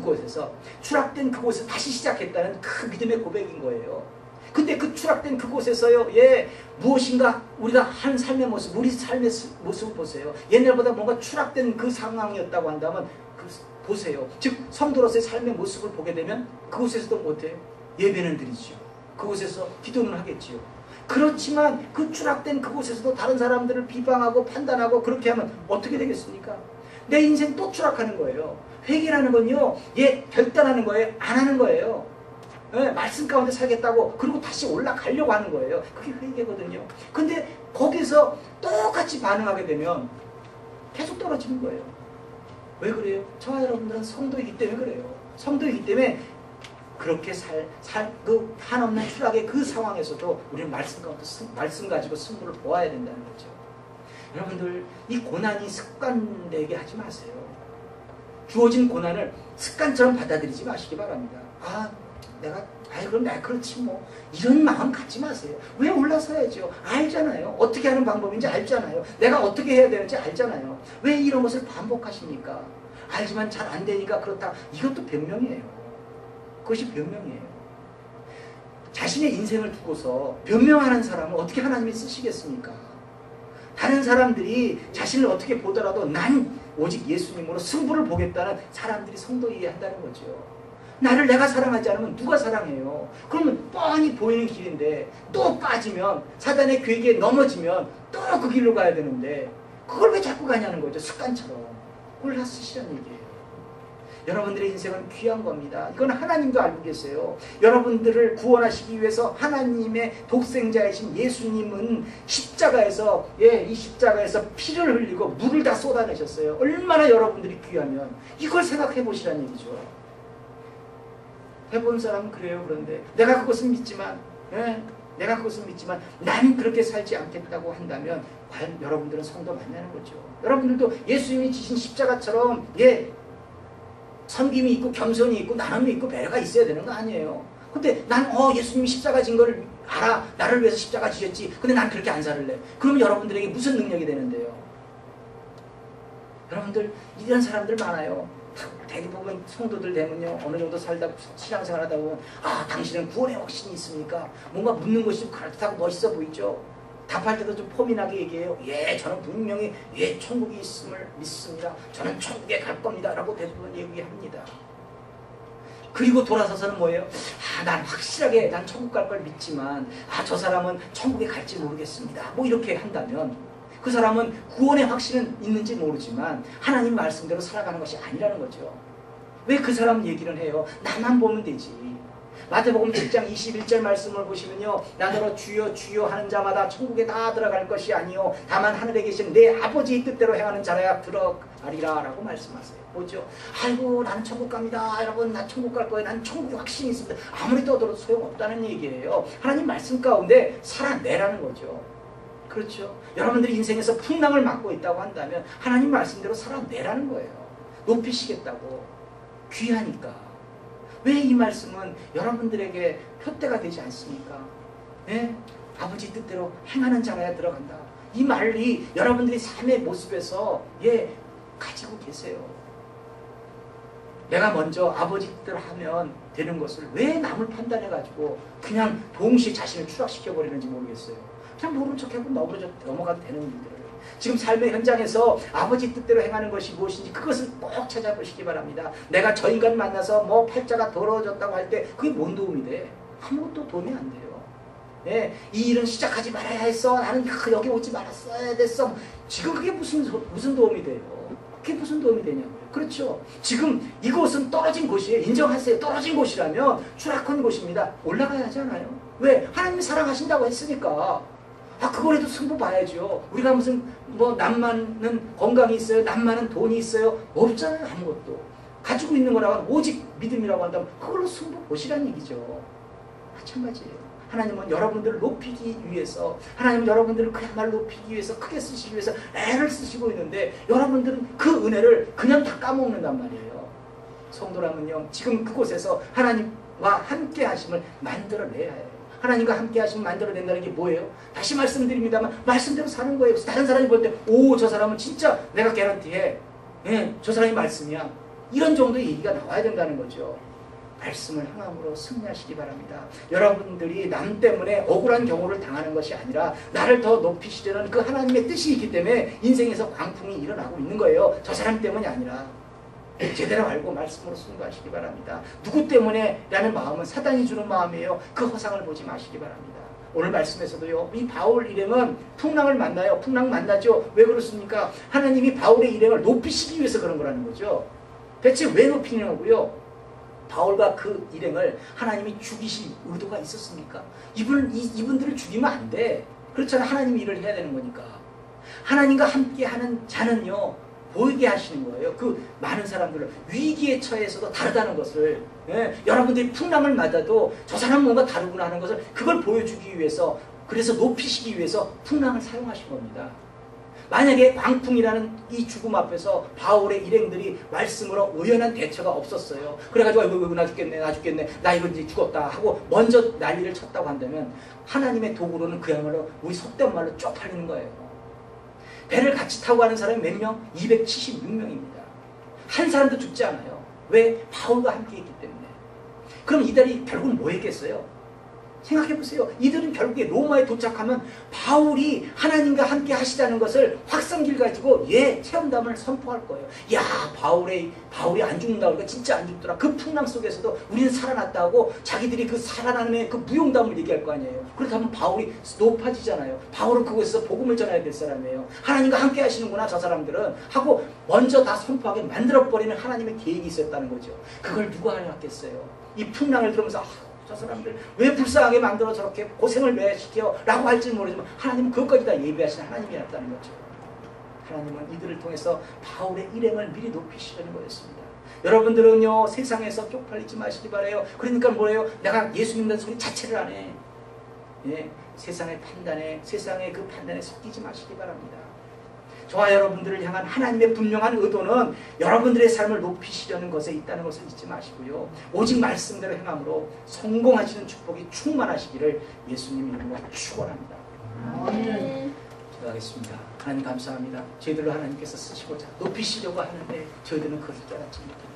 A: 그곳에서 다시 시작했다는 그 믿음의 고백인 거예요. 근데 그 추락된 그곳에서요, 예, 무엇인가 우리가 한 삶의 모습, 우리 삶의 모습을 보세요. 옛날보다 뭔가 추락된 그 상황이었다고 한다면, 보세요. 즉, 성도로서의 삶의 모습을 보게 되면 그곳에서도 못해요. 예배는 드리지요. 그곳에서 기도는 하겠지요. 그렇지만 그 추락된 그곳에서도 다른 사람들을 비방하고 판단하고 그렇게 하면 어떻게 되겠습니까? 내 인생 또 추락하는 거예요. 회개라는 건요, 예, 결단하는 거예요. 안 하는 거예요. 예, 말씀 가운데 살겠다고 그리고 다시 올라가려고 하는 거예요. 그게 회개거든요. 근데 거기서 똑같이 반응하게 되면 계속 떨어지는 거예요. 왜 그래요? 저와 여러분들은 성도이기 때문에 그래요. 성도이기 때문에 그렇게 그 한없는 추락의 그 상황에서도 우리는 말씀 가지고 승부를 보아야 된다는 거죠. 여러분들, 이 고난이 습관되게 하지 마세요. 주어진 고난을 습관처럼 받아들이지 마시기 바랍니다. 그럼 내가 그렇지 뭐. 이런 마음 갖지 마세요. 왜 올라서야죠? 알잖아요. 어떻게 하는 방법인지 알잖아요. 내가 어떻게 해야 되는지 알잖아요. 왜 이런 것을 반복하십니까? 알지만 잘 안 되니까 그렇다. 이것도 변명이에요. 그것이 변명이에요. 자신의 인생을 두고서 변명하는 사람을 어떻게 하나님이 쓰시겠습니까? 다른 사람들이 자신을 어떻게 보더라도 난 오직 예수님으로 승부를 보겠다는 사람들이 성도이해야 한다는 거죠. 나를 내가 사랑하지 않으면 누가 사랑해요? 그러면 뻔히 보이는 길인데 또 빠지면 사단의 괴기에 넘어지면 또 그 길로 가야 되는데 그걸 왜 자꾸 가냐는 거죠. 습관처럼. 그걸 쓰시라는 얘기예요. 여러분들의 인생은 귀한 겁니다. 이건 하나님도 알고 계세요. 여러분들을 구원하시기 위해서 하나님의 독생자이신 예수님은 십자가에서, 예, 이 십자가에서 피를 흘리고 물을 다 쏟아내셨어요. 얼마나 여러분들이 귀하면 이걸 생각해 보시라는 얘기죠. 해본 사람은 그래요. 그런데 내가 그것은 믿지만, 예, 내가 그것은 믿지만 난 그렇게 살지 않겠다고 한다면 과연 여러분들은 성도 맞냐는 거죠. 여러분들도 예수님이 지신 십자가처럼, 예, 섬김이 있고 겸손이 있고 나눔이 있고 배려가 있어야 되는 거 아니에요. 근데 난 예수님이 십자가 진 거를 알아. 나를 위해서 십자가 지셨지. 근데 난 그렇게 안 살래. 그러면 여러분들에게 무슨 능력이 되는데요? 여러분들, 이런 사람들 많아요. 대부분 성도들 되면요, 어느 정도 살다 신앙생활 하다 보면, 아, 당신은 구원의 확신이 있습니까? 뭔가 묻는 것이 그렇다고 멋있어 보이죠? 답할 때도 좀 포민하게 얘기해요. 예, 저는 분명히 예, 천국이 있음을 믿습니다. 저는 천국에 갈 겁니다. 라고 대부분 얘기합니다. 그리고 돌아서서는 뭐예요? 난 확실하게 난 천국 갈 걸 믿지만 저 사람은 천국에 갈지 모르겠습니다. 뭐 이렇게 한다면 그 사람은 구원의 확신은 있는지 모르지만 하나님 말씀대로 살아가는 것이 아니라는 거죠. 왜 그 사람 얘기를 해요? 나만 보면 되지. 마태복음 7장 21절 말씀을 보시면요, 나더러 주여 주여 하는 자마다 천국에 다 들어갈 것이 아니요 다만 하늘에 계신 내 아버지의 뜻대로 행하는 자라야 들어가리라 라고 말씀하세요. 뭐죠? 아이고 나는 천국 갑니다. 여러분 나 천국 갈 거예요. 난 천국에 확신이 있습니다. 아무리 떠들어도 소용없다는 얘기예요. 하나님 말씀 가운데 살아내라는 거죠. 그렇죠? 여러분들이 인생에서 풍랑을 맞고 있다고 한다면 하나님 말씀대로 살아내라는 거예요. 높이시겠다고. 귀하니까. 왜 이 말씀은 여러분들에게 표대가 되지 않습니까? 네? 아버지 뜻대로 행하는 자라야 들어간다. 이 말이 여러분들의 삶의 모습에서 가지고 계세요. 내가 먼저 아버지 뜻대로 하면 되는 것을 왜 남을 판단해가지고 그냥 동시에 자신을 추락시켜버리는지 모르겠어요. 그냥 모른 척하고 넘어가도 되는 일들을. 지금 삶의 현장에서 아버지 뜻대로 행하는 것이 무엇인지 그것을 꼭 찾아보시기 바랍니다. 내가 저 인간 만나서 뭐 팔자가 더러워졌다고 할 때 그게 뭔 도움이 돼? 아무것도 도움이 안 돼요. 네, 이 일은 시작하지 말아야 했어. 나는 여기 오지 말았어야 됐어. 지금 그게 무슨 도움이 돼요? 그게 무슨 도움이 되냐고요. 그렇죠. 지금 이곳은 떨어진 곳이에요. 인정하세요. 떨어진 곳이라면 추락한 곳입니다. 올라가야 하잖아요. 왜? 하나님이 사랑하신다고 했으니까. 그거라도 승부 봐야죠. 우리가 무슨 남 많은 건강이 있어요. 남 많은 돈이 있어요. 없잖아요. 아무것도. 가지고 있는 거라고 오직 믿음이라고 한다면 그걸로 승부 보시라는 얘기죠. 마찬가지예요. 하나님은 여러분들을 높이기 위해서, 하나님은 여러분들을 그야말로 높이기 위해서, 크게 쓰시기 위해서 애를 쓰시고 있는데 여러분들은 그 은혜를 그냥 다 까먹는단 말이에요. 성도라면요, 지금 그곳에서 하나님과 함께 하심을 만들어내야 해요. 하나님과 함께 하시면 만들어낸다는 게 뭐예요? 다시 말씀드립니다만 말씀대로 사는 거예요. 다른 사람이 볼 때 오, 저 사람은 진짜 내가 개런티해. 예, 저 사람이 말씀이야. 이런 정도의 얘기가 나와야 된다는 거죠. 말씀을 행함으로 승리하시기 바랍니다. 여러분들이 남 때문에 억울한 경우를 당하는 것이 아니라 나를 더 높이시려는 그 하나님의 뜻이 있기 때문에 인생에서 광풍이 일어나고 있는 거예요. 저 사람 때문이 아니라. 제대로 알고 말씀으로 승부하시기 바랍니다. 누구 때문에? 라는 마음은 사단이 주는 마음이에요. 그 허상을 보지 마시기 바랍니다. 오늘 말씀에서도요, 이 바울 일행은 풍랑을 만나요. 풍랑 만나죠. 왜 그렇습니까? 하나님이 바울의 일행을 높이시기 위해서 그런 거라는 거죠. 대체 왜 높이냐고요? 바울과 그 일행을 하나님이 죽이실 의도가 있었습니까? 이분들을 죽이면 안 돼. 그렇잖아요. 하나님이 일을 해야 되는 거니까. 하나님과 함께하는 자는요, 보이게 하시는 거예요. 그 많은 사람들을 위기에 처해서도 다르다는 것을, 예, 여러분들이 풍랑을 맞아도 저 사람은 뭔가 다르구나 하는 것을 그걸 보여주기 위해서, 그래서 높이시기 위해서 풍랑을 사용하신 겁니다. 만약에 광풍이라는 이 죽음 앞에서 바울의 일행들이 말씀으로 의연한 대처가 없었어요. 그래가지고 이거 나 죽겠네, 나 죽겠네, 나 이거 이제 죽었다 하고 먼저 난리를 쳤다고 한다면 하나님의 도구로는 그야말로 우리 속된 말로 쪽팔리는 거예요. 배를 같이 타고 가는 사람이 몇 명? 276명입니다. 한 사람도 죽지 않아요. 왜? 바울과 함께 있기 때문에. 그럼 이들이 결국은 뭐 했겠어요? 생각해보세요. 이들은 결국에 로마에 도착하면 바울이 하나님과 함께 하시다는 것을 확성기를 가지고 체험담을 선포할 거예요. 야, 바울이 안 죽는다 그러니까 진짜 안 죽더라. 그 풍랑 속에서도 우리는 살아났다 하고 자기들이 그 살아남의 그 무용담을 얘기할 거 아니에요. 그렇다면 바울이 높아지잖아요. 바울은 그곳에서 복음을 전해야 될 사람이에요. 하나님과 함께 하시는구나 저 사람들은 하고 먼저 다 선포하게 만들어버리는 하나님의 계획이 있었다는 거죠. 그걸 누가 알았겠어요? 이 풍랑을 들으면서 저 사람들 왜 불쌍하게 만들어 저렇게 고생을 왜 시켜? 라고 할지는 모르지만 하나님은 그것까지 다 예비하시는 하나님이었다는 거죠. 하나님은 이들을 통해서 바울의 일행을 미리 높이시려는 거였습니다. 여러분들은요, 세상에서 쪽팔리지 마시기 바라요. 그러니까 뭐예요? 내가 예수님 믿는 소리 자체를 안 해. 예, 세상의 그 판단에 섞이지 마시기 바랍니다. 저와 여러분들을 향한 하나님의 분명한 의도는 여러분들의 삶을 높이시려는 것에 있다는 것을 잊지 마시고요. 오직 말씀대로 행함으로 성공하시는 축복이 충만하시기를 예수님 이름으로 축원합니다.
B: 아멘.
A: 기도하겠습니다. 하나님 감사합니다. 저희들로 하나님께서 쓰시고자 높이시려고 하는데 저희들은 그것을 깨닫지 못합니다.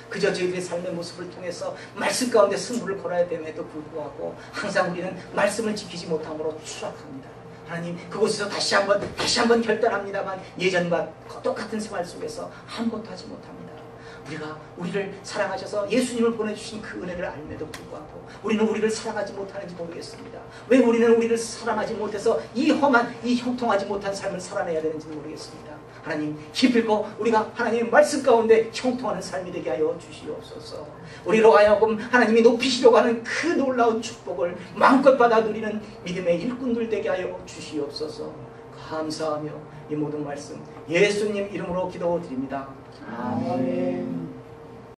A: 그저 저희들의 삶의 모습을 통해서 말씀 가운데 승부를 걸어야 됨에도 불구하고 항상 우리는 말씀을 지키지 못함으로 추락합니다. 하나님, 그곳에서 다시 한번 결단합니다만 예전과 똑같은 생활 속에서 아무것도 하지 못합니다. 우리를 사랑하셔서 예수님을 보내주신 그 은혜를 알면도 불구하고 우리는 우리를 사랑하지 못하는지 모르겠습니다. 왜 우리는 우리를 사랑하지 못해서 이 험한, 이 형통하지 못한 삶을 살아내야 되는지 모르겠습니다. 하나님, 기필코 우리가 하나님의 말씀 가운데 형통하는 삶이 되게 하여 주시옵소서. 우리로 하여금 하나님이 높이시려고 하는 그 놀라운 축복을 마음껏 받아 누리는 믿음의 일꾼들 되게 하여 주시옵소서. 감사하며 이 모든 말씀 예수님 이름으로 기도드립니다. 아멘.